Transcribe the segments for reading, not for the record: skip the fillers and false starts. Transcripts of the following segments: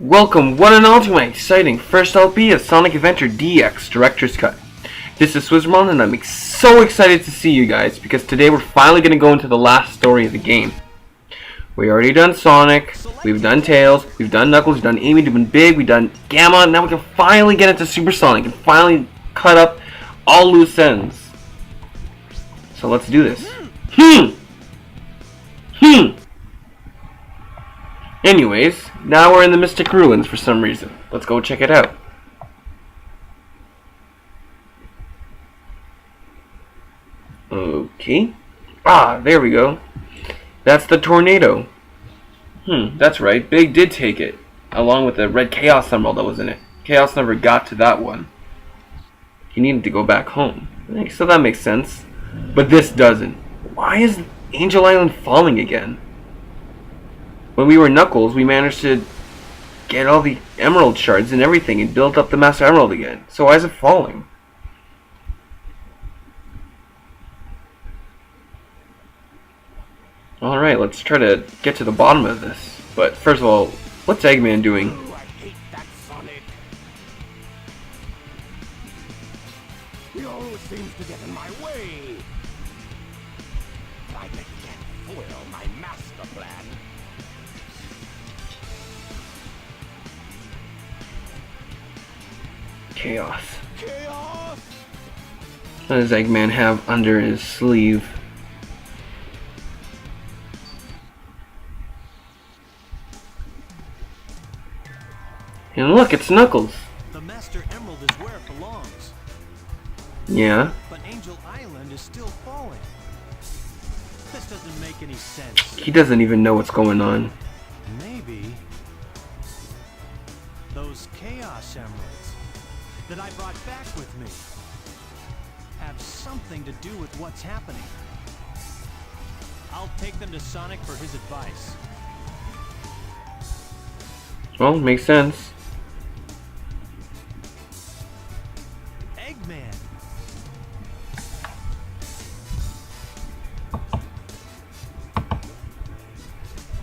Welcome one and all to my exciting first LP of Sonic Adventure DX Director's Cut. This is Swizzermon and I'm so excited to see you guys because today we're finally going to go into the last story of the game. We already done Sonic, we've done Tails, we've done Knuckles, we've done Amy, we've done Big, we've done Gamma, now we can finally get into Super Sonic and finally cut up all loose ends. So let's do this. Anyways, now we're in the Mystic Ruins for some reason. Let's go check it out. Okay. There we go. That's the tornado. That's right. Big did take it, along with the red Chaos Emerald that was in it. Chaos never got to that one. He needed to go back home. So that makes sense. But this doesn't. Why is Angel Island falling again? When we were Knuckles, we managed to get all the emerald shards and everything and build up the Master Emerald again. So why is it falling? Alright, let's try to get to the bottom of this. But first of all, what's Eggman doing? I hate that Sonic. He always seems to get in my way. I bet he can't foil my master plan. Chaos. Chaos! What does Eggman have under his sleeve? And look, it's Knuckles. The Master Emerald is where it belongs. Yeah. But Angel Island is still falling. This doesn't make any sense. He doesn't even know what's going on. Maybe those Chaos Emeralds that I brought back with me have something to do with what's happening. I'll take them to Sonic for his advice. Well, makes sense. Eggman!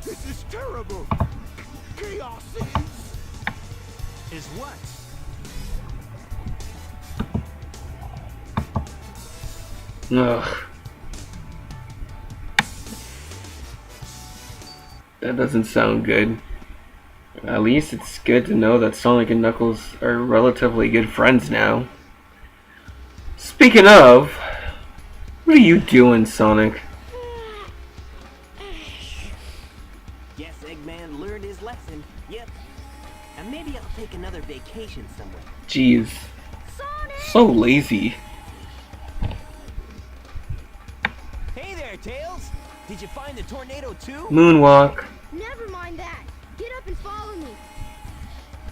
This is terrible. Chaos Is what? Ugh. That doesn't sound good. At least it's good to know that Sonic and Knuckles are relatively good friends now. Speaking of, what are you doing, Sonic? Guess Eggman learned his lesson. Yep. And maybe I'll take another vacation somewhere. Jeez. So lazy. Hey there, Tails! Did you find the tornado too? Moonwalk. Never mind that. Get up and follow me.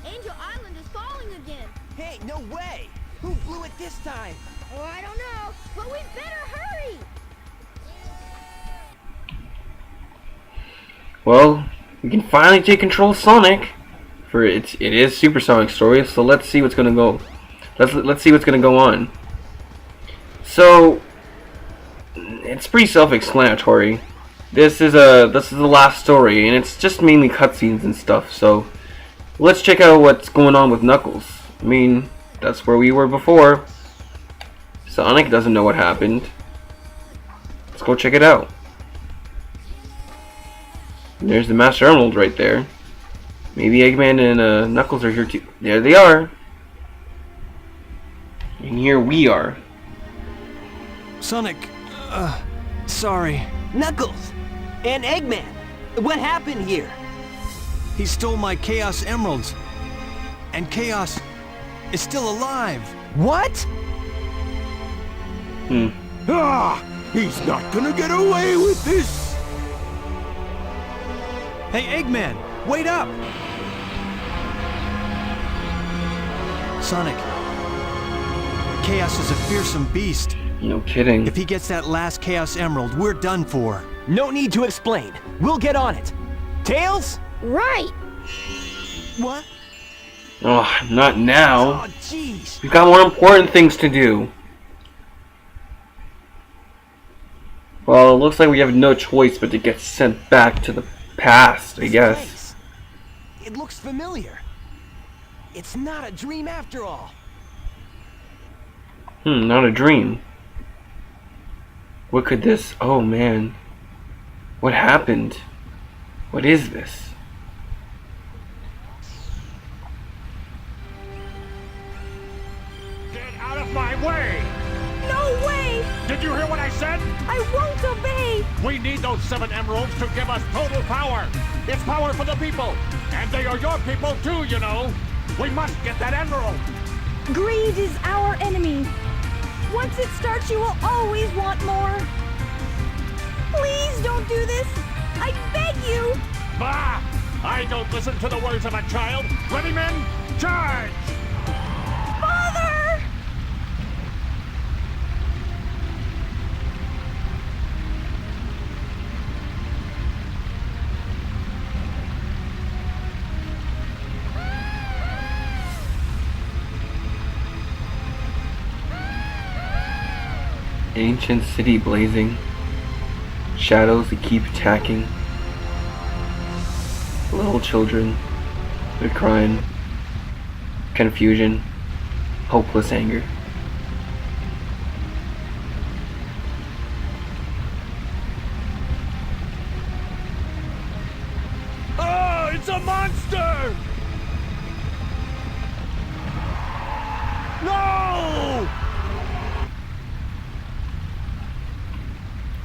Angel Island is falling again. Hey, no way! Who blew it this time? Oh, I don't know, but we better hurry. Well, we can finally take control of Sonic. For it is Super Sonic story, so let's see what's gonna go. Let's see what's gonna go on. So it's pretty self-explanatory. This is the last story, and it's just mainly cutscenes and stuff. So let's check out what's going on with Knuckles. I mean, that's where we were before. Sonic doesn't know what happened. Let's go check it out. And there's the Master Emerald right there. Maybe Eggman and Knuckles are here too. There they are. And here we are. Sonic, sorry. Knuckles! And Eggman! What happened here? He stole my Chaos Emeralds. And Chaos is still alive. What? He's not gonna get away with this. Hey, Eggman, wait up! Sonic, Chaos is a fearsome beast. No kidding. If he gets that last Chaos Emerald, we're done for. No need to explain. We'll get on it. Tails? Right. What? Oh, not now. Oh, jeez. We've got more important things to do. Well, it looks like we have no choice but to get sent back to the past, I guess. It looks familiar. It's not a dream after all. Not a dream. What could this... Oh, man. What happened? What is this? Get out of my way! No way! Did you hear what I said? I won't obey! We need those 7 emeralds to give us total power. It's power for the people. And they are your people too, you know. We must get that emerald. Greed is our enemy. Once it starts, you will always want more. Please don't do this. I beg you. Bah! I don't listen to the words of a child. Ready, men? Charge! Father! Ancient city blazing. Shadows that keep attacking. Little children. They're crying. Confusion. Hopeless anger. Oh, it's a monster! No!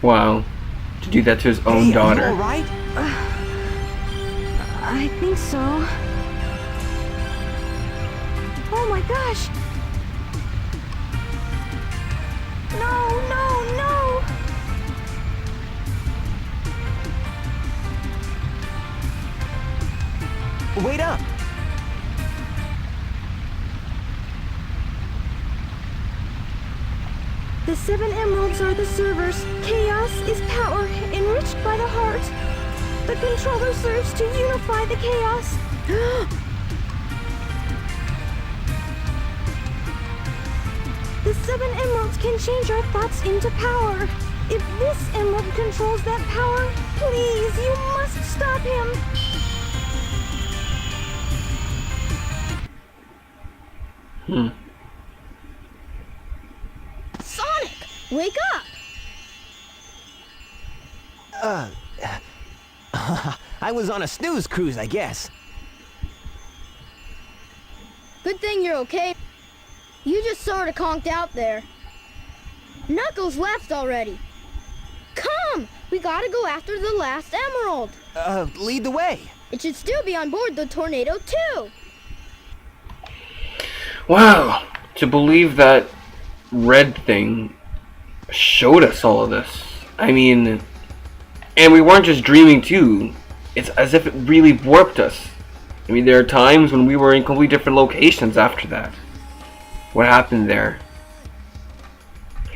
Wow. To do that to his own Hey, are you daughter. all right? I think so. Oh my gosh! No, no, no! Wait up. The 7 emeralds are the servers. Chaos is power enriched by the heart. The controller serves to unify the chaos. The 7 emeralds can change our thoughts into power. If this emerald controls that power, please, you must stop him. Sonic, wake up! I was on a snooze cruise, I guess. Good thing you're okay. You just sort of conked out there. Knuckles left already. Come! We gotta go after the last emerald. Lead the way. It should still be on board the Tornado too. Wow. To believe that red thing showed us all of this. I mean, and we weren't just dreaming too. It's as if it really warped us. I mean, there are times when we were in completely different locations after that. What happened there?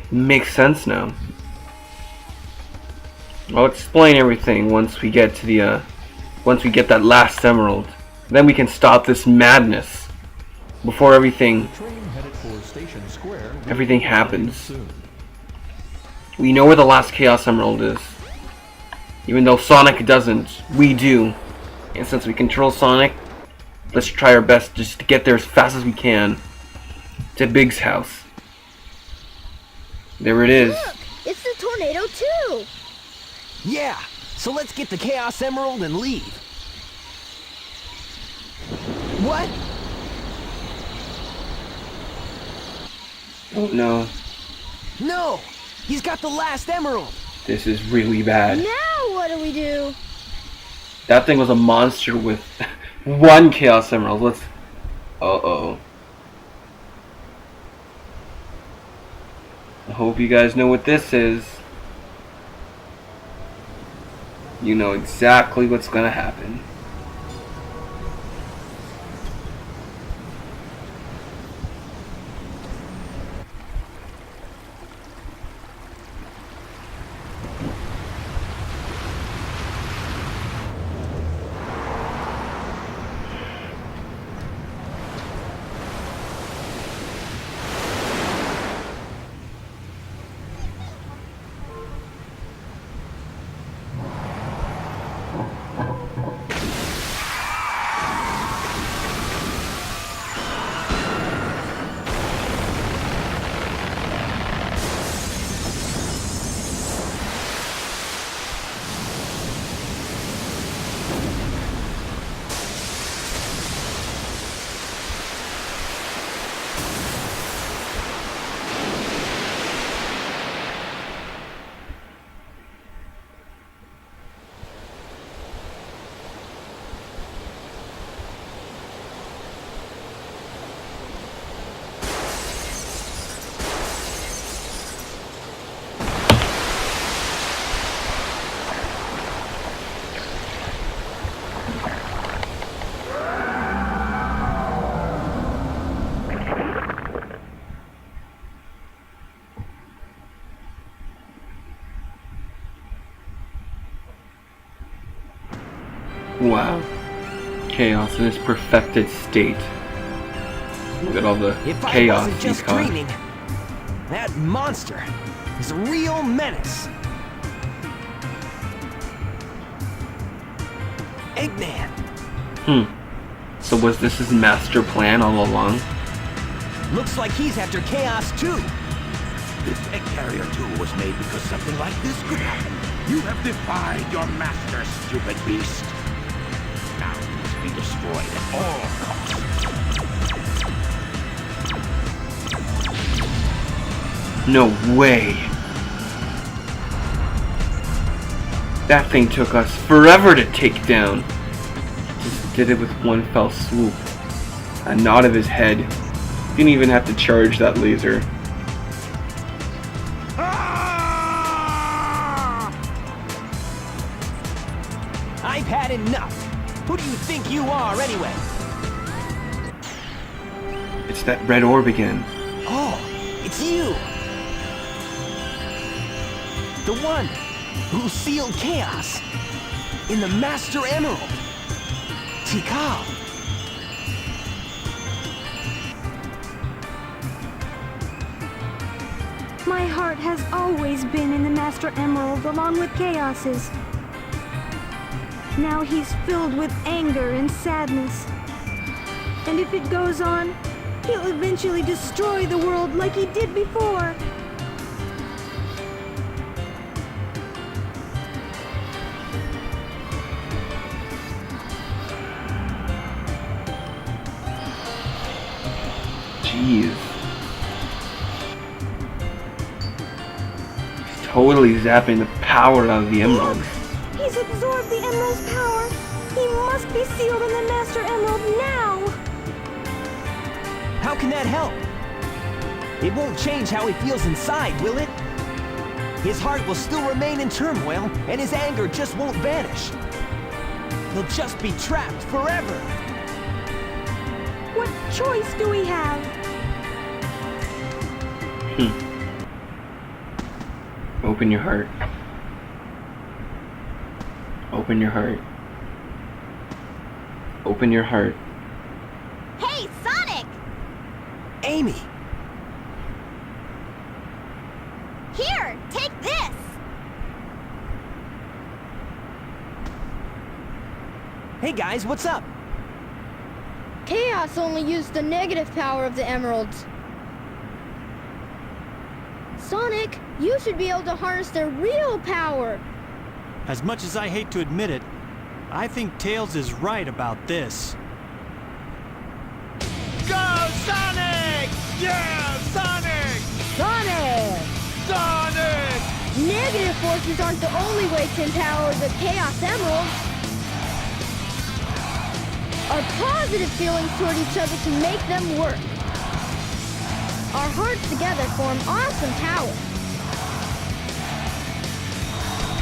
Makes sense now. I'll explain everything once we get to the once we get that last emerald. Then we can stop this madness before everything happens. We know where the last Chaos Emerald is. Even though Sonic doesn't, we do. And since we control Sonic, let's try our best just to get there as fast as we can to Big's house. There it is. Look, it's the Tornado too. Yeah, so let's get the Chaos Emerald and leave. What? Oh no. No! He's got the last emerald! This is really bad. Now what do we do? That thing was a monster with one Chaos Emerald. Let's... Uh-oh. I hope you guys know what this is. You know exactly what's gonna happen. Wow. Chaos in its perfected state. Look at all the If I chaos wasn't he's just caused. dreaming, that monster is a real menace. Eggman, So was this his master plan all along? looks like he's after Chaos too. This egg carrier tool was made because something like this could happen. You have defied your master, stupid beast. Now it must be destroyed at all costs. No way. That thing took us forever to take down. Just did it with one fell swoop. A nod of his head. Didn't even have to charge that laser. I've had enough. Who do you think you are anyway? It's that red orb again. Oh, it's you. The one who sealed Chaos in the Master Emerald. Tikal. My heart has always been in the Master Emerald along with Chaos's. Now he's filled with anger and sadness. And if it goes on, he'll eventually destroy the world like he did before. Jeez. He's totally zapping the power out of the emerald. He's absorbed the Emerald's power. He must be sealed in the Master Emerald now. How can that help? It won't change how he feels inside, will it? His heart will still remain in turmoil, and his anger just won't vanish. He'll just be trapped forever. What choice do we have? Open your heart. Open your heart. Open your heart. Hey, Sonic! Amy! Here, take this! Hey guys, what's up? Chaos only used the negative power of the emeralds. Sonic, you should be able to harness their real power. As much as I hate to admit it, I think Tails is right about this. Go, Sonic! Yeah, Sonic! Sonic! Sonic! Negative forces aren't the only way to empower the Chaos Emeralds. Our positive feelings toward each other can make them work. Our hearts together form awesome power.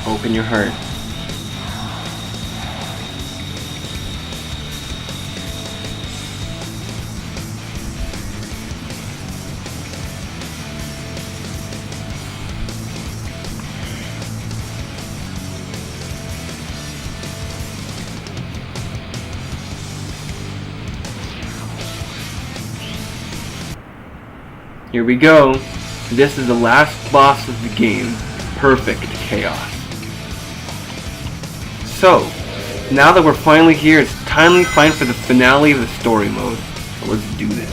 Open your heart. Here we go. This is the last boss of the game. Perfect Chaos. So, now that we're finally here, it's timely for the finale of the story mode. So let's do this.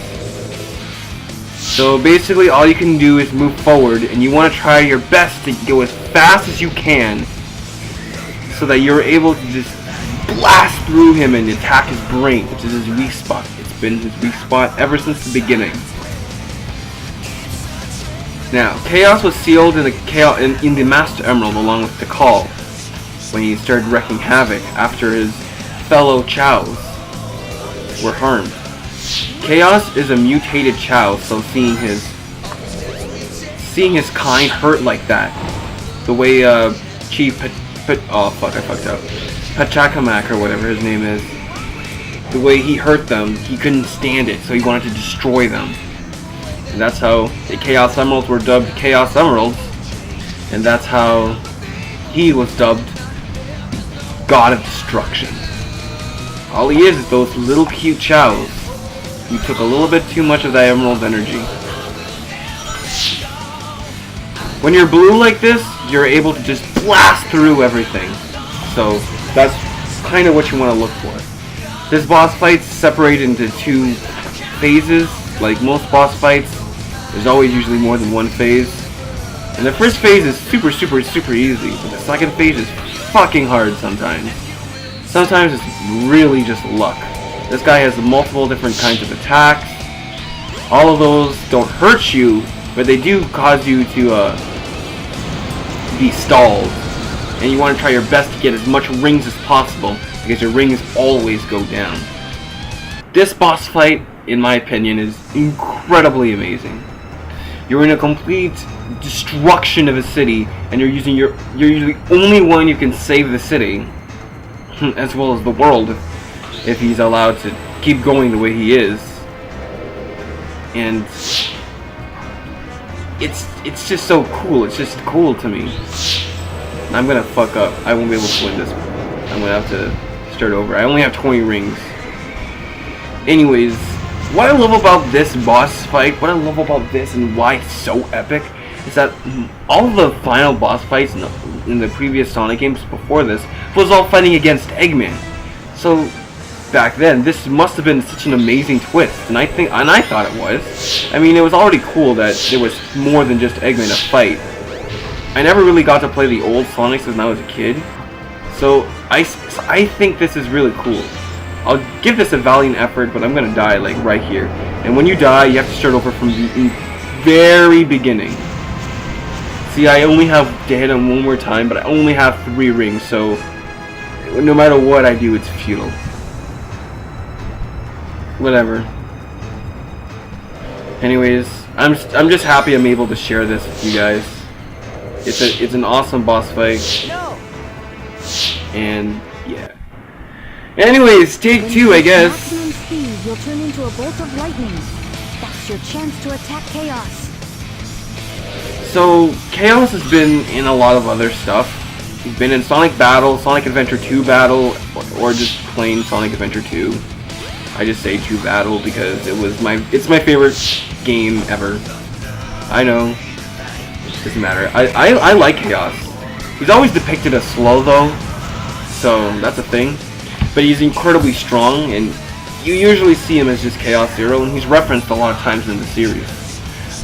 So basically all you can do is move forward, and you want to try your best to go as fast as you can so that you're able to just blast through him and attack his brain, which is his weak spot. It's been his weak spot ever since the beginning. Now, Chaos was sealed in the Master Emerald along with Tikal when he started wreaking havoc after his fellow Chows were harmed. Chaos is a mutated Chow, so seeing his kind hurt like that, the way Chief Pachacamac or whatever his name is, the way he hurt them, he couldn't stand it, so he wanted to destroy them. And that's how the Chaos Emeralds were dubbed Chaos Emeralds, and that's how he was dubbed God of Destruction. All he is those little cute chows. You took a little bit too much of that emerald energy. When you're blue like this, you're able to just blast through everything. So that's kind of what you want to look for. This boss fight's separated into 2 phases. Like most boss fights, there's always usually more than 1 phase. And the first phase is super easy, but the second phase is fucking hard sometimes. Sometimes it's really just luck. This guy has multiple different kinds of attacks. All of those don't hurt you, but they do cause you to be stalled. And you want to try your best to get as much rings as possible, because your rings always go down. This boss fight, in my opinion, is incredibly amazing. You're in a complete destruction of a city, and you're the only one who can save the city, as well as the world, if he's allowed to keep going the way he is. And it's just so cool. It's just cool to me. I'm gonna fuck up. I won't be able to win this. I'm gonna have to start over. I only have 20 rings. Anyways, what I love about this boss fight, what I love about this and why it's so epic, is that all of the final boss fights in the previous Sonic games before this was all fighting against Eggman. So back then, this must have been such an amazing twist, and I thought it was. I mean, it was already cool that there was more than just Eggman to fight. I never really got to play the old Sonics when I was a kid, so I think this is really cool. I'll give this a valiant effort, but I'm gonna die like right here. And when you die, you have to start over from the very beginning. See, I only have to hit him one more time, but I only have 3 rings, so no matter what I do, it's futile. Whatever. Anyways, I'm just happy I'm able to share this with you guys. It's an awesome boss fight. No! And yeah. Anyways, take 2, I guess. Maximum speed, you'll turn into a bolt of lightning. That's your chance to attack Chaos. So Chaos has been in a lot of other stuff. He's been in Sonic Battle, Sonic Adventure 2 Battle, or just plain Sonic Adventure 2. I just say 2 Battle because it's my favorite game ever. I know. Doesn't matter. I like Chaos. He's always depicted as slow though, so that's a thing. But he's incredibly strong, and you usually see him as just Chaos Zero, and he's referenced a lot of times in the series.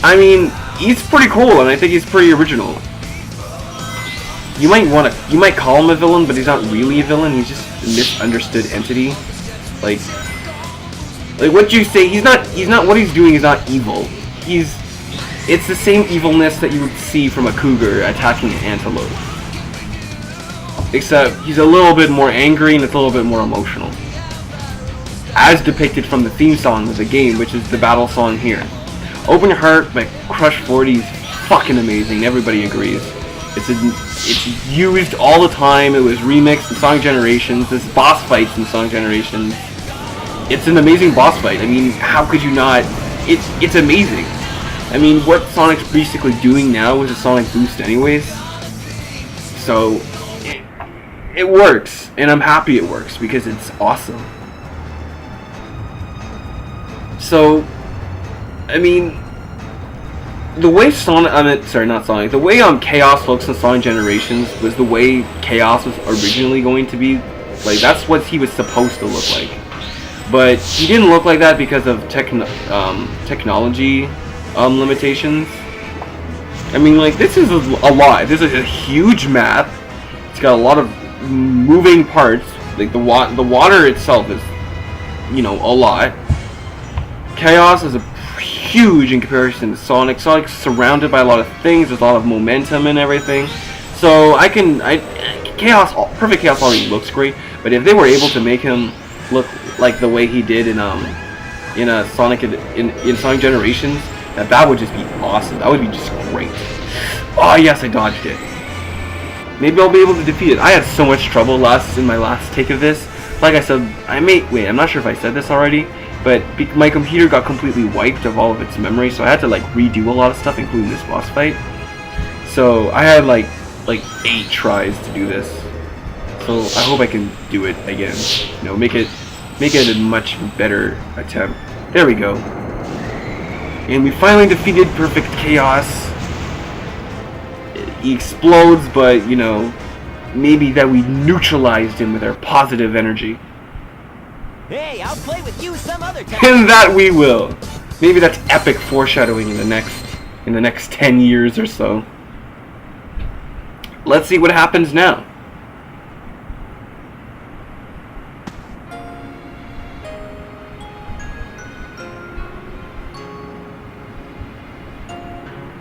I mean, he's pretty cool, and I think he's pretty original. You might call him a villain, but he's not really a villain. He's just a misunderstood entity. Like what you say, he's not what he's doing is not evil. It's the same evilness that you would see from a cougar attacking an antelope. Except he's a little bit more angry and it's a little bit more emotional. As depicted from the theme song of the game, which is the battle song here. Open Your Heart by Crush 40 is fucking amazing, everybody agrees. It's used all the time, it was remixed in Sonic Generations, there's boss fights in Sonic Generations. It's an amazing boss fight. I mean, how could you not? It's amazing. I mean, what Sonic's basically doing now is a Sonic Boost anyways. So, it works, and I'm happy it works, because it's awesome. So, I mean, the way the way Chaos looks in Sonic Generations was the way Chaos was originally going to be. Like, that's what he was supposed to look like. But he didn't look like that because of technology limitations. I mean, like, this is a lot. This is a huge map. It's got a lot of moving parts. Like, the water itself is, a lot. Chaos is huge in comparison to Sonic. Sonic's surrounded by a lot of things. There's a lot of momentum and everything. So Perfect Chaos already looks great. But if they were able to make him look like the way he did in Sonic Generations, that would just be awesome. That would be just great. Oh yes, I dodged it. Maybe I'll be able to defeat it. I had so much trouble in my last take of this. Like I said, I'm not sure if I said this already, but my computer got completely wiped of all of its memory, so I had to redo a lot of stuff, including this boss fight. So I had like 8 tries to do this. So I hope I can do it again. Make it make it a much better attempt. There we go. And we finally defeated Perfect Chaos. He explodes, but, you know, maybe that we neutralized him with our positive energy. Hey, I'll play with you some other time. And that we will. Maybe that's epic foreshadowing in the next 10 years or so. Let's see what happens now.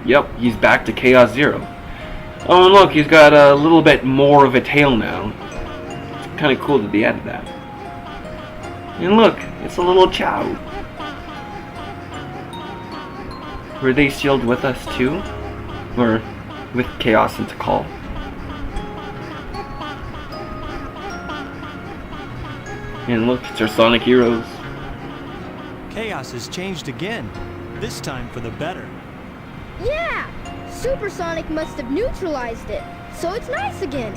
Yep, he's back to Chaos Zero. Oh, and look, he's got a little bit more of a tail now. It's kind of cool that they added that. And look, it's a little Chao. Were they sealed with us too? Or with Chaos and Tikal? And look, it's our Sonic Heroes. Chaos has changed again, this time for the better. Yeah! Supersonic must have neutralized it, so it's nice again.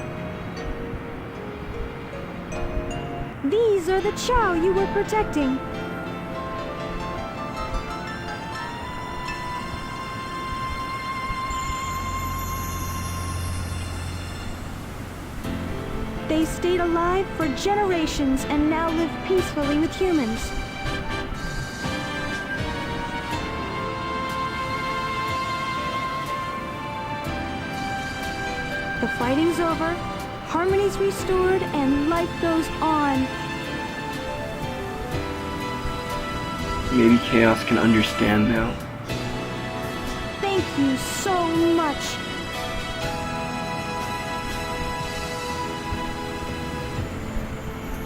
These are the Chao you were protecting. They stayed alive for generations and now live peacefully with humans. The fighting's over, harmony's restored, and life goes on. Maybe Chaos can understand now. Thank you so much.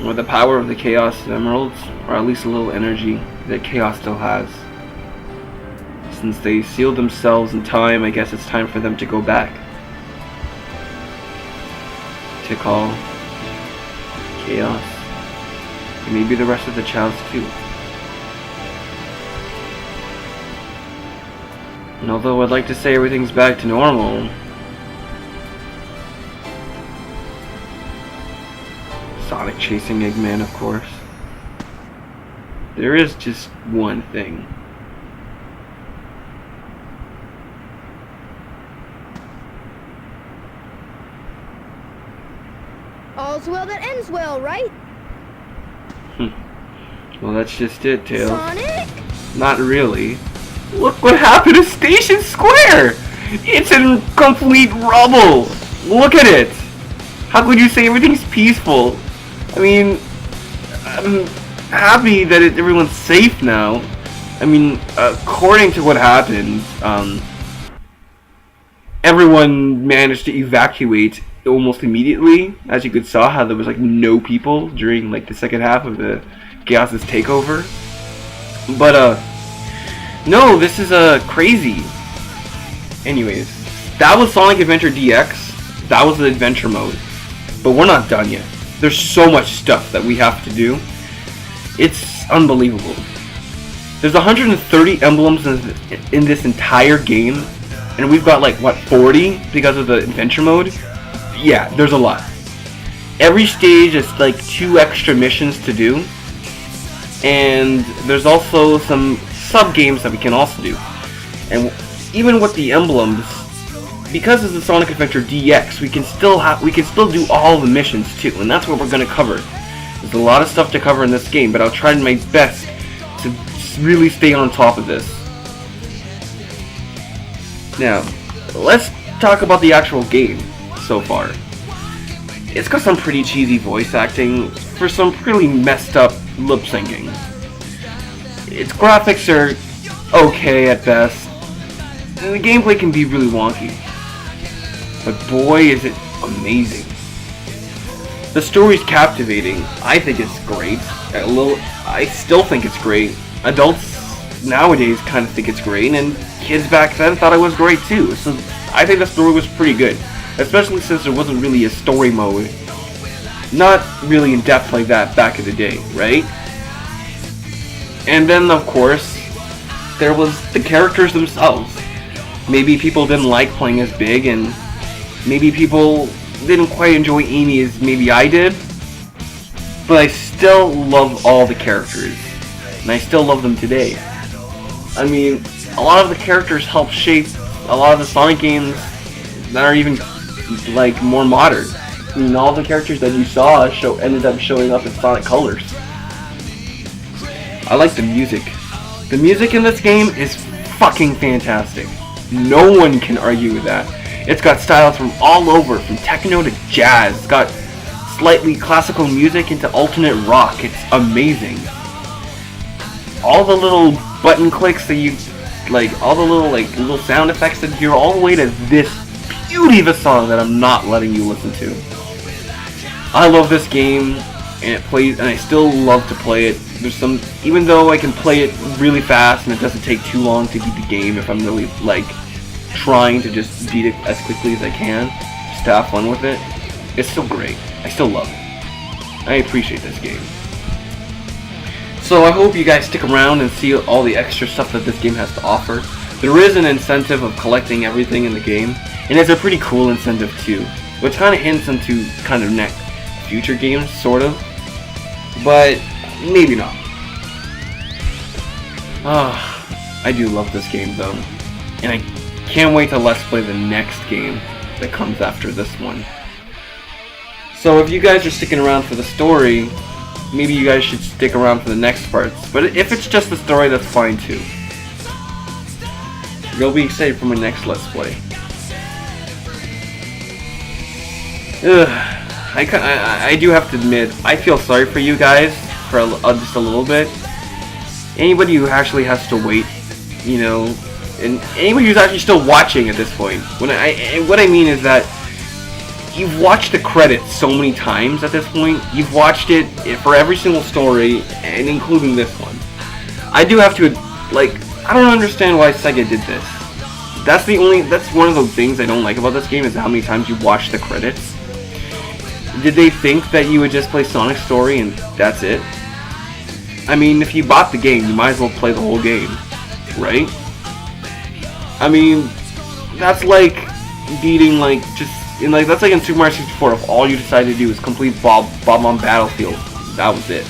With the power of the Chaos Emeralds, or at least a little energy that Chaos still has. Since they sealed themselves in time, I guess it's time for them to go back. Tikal, Chaos, and maybe the rest of the Chaos too. And although I'd like to say everything's back to normal, Sonic chasing Eggman, of course, there is just one thing. All's well that ends well, right? Well, that's just it, Tails. Sonic? Not really. Look what happened to Station Square! It's in complete rubble! Look at it! How could you say everything's peaceful? I mean, I'm happy that everyone's safe now. I mean, according to what happened, everyone managed to evacuate almost immediately. As you could saw, how there was like no people during like the second half of the Chaos's takeover. But no, this is crazy. Anyways, that was Sonic Adventure DX. That was the adventure mode. But we're not done yet. There's so much stuff that we have to do. It's unbelievable. There's 130 emblems in this entire game, and we've got like what, 40 because of the adventure mode. Yeah, there's a lot. Every stage is like 2 extra missions to do, and there's also some sub games that we can also do. And even with the emblems, because it's the Sonic Adventure DX, we can still do all the missions too, and that's what we're gonna cover. There's a lot of stuff to cover in this game, but I'll try my best to really stay on top of this. Now, let's talk about the actual game so far. It's got some pretty cheesy voice acting for some really messed up lip syncing. Its graphics are okay at best, and the gameplay can be really wonky. But boy, is it amazing. The story's captivating. I think it's great. I still think it's great. Adults nowadays kind of think it's great, and kids back then thought it was great too. So I think the story was pretty good, especially since there wasn't really a story mode. Not really in depth like that back in the day, right? And then, of course, there was the characters themselves. Maybe people didn't like playing as Big, and maybe people didn't quite enjoy Amy as maybe I did. But still love all the characters, and I still love them today. I mean, a lot of the characters help shape a lot of the Sonic games that are even like more modern. I mean, all the characters that you saw ended up showing up in Sonic Colors. I like the music. The music in this game is fucking fantastic. No one can argue with that. It's got styles from all over, from techno to jazz. It's got slightly classical music into alternate rock. It's amazing. All the little button clicks that you like, all the little sound effects that you hear, all the way to this beauty of a song that I'm not letting you listen to. I love this game, and it plays, and I still love to play it. There's some, even though I can play it really fast and it doesn't take too long to beat the game if I'm really like trying to just beat it as quickly as I can, just to have fun with it, it's still great. I still love it. I appreciate this game. So I hope you guys stick around and see all the extra stuff that this game has to offer. There is an incentive of collecting everything in the game, and it's a pretty cool incentive too, which kind of hints into kind of future games, sort of, but maybe not. I do love this game though, and I can't wait to let's play the next game that comes after this one. So if you guys are sticking around for the story, maybe you guys should stick around for the next parts. But if it's just the story, that's fine too. You'll be excited for my next let's play. I do have to admit, I feel sorry for you guys for just a little bit. Anybody who actually has to wait, you know, and anybody who's actually still watching at this point. What I mean is that you've watched the credits so many times at this point. You've watched it for every single story, and including this one. I do have to, like, I don't understand why Sega did this. That's one of the things I don't like about this game, is how many times you watch the credits. Did they think that you would just play Sonic's story and that's it? I mean, if you bought the game, you might as well play the whole game, right? I mean, that's like beating, like, that's like in Super Mario 64, if all you decided to do is complete Bob-omb Battlefield. That was it.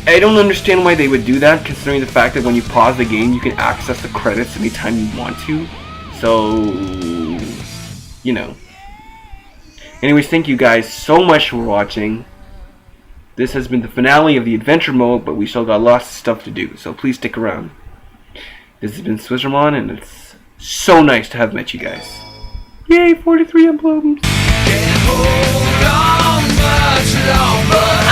I don't understand why they would do that, considering the fact that when you pause the game, you can access the credits anytime you want to. So, you know. Anyways, thank you guys so much for watching. This has been the finale of the adventure mode, but we still got lots of stuff to do, so please stick around. This has been Swizzermon, and it's so nice to have met you guys. Yay, 43 emblems! Can't hold on much longer.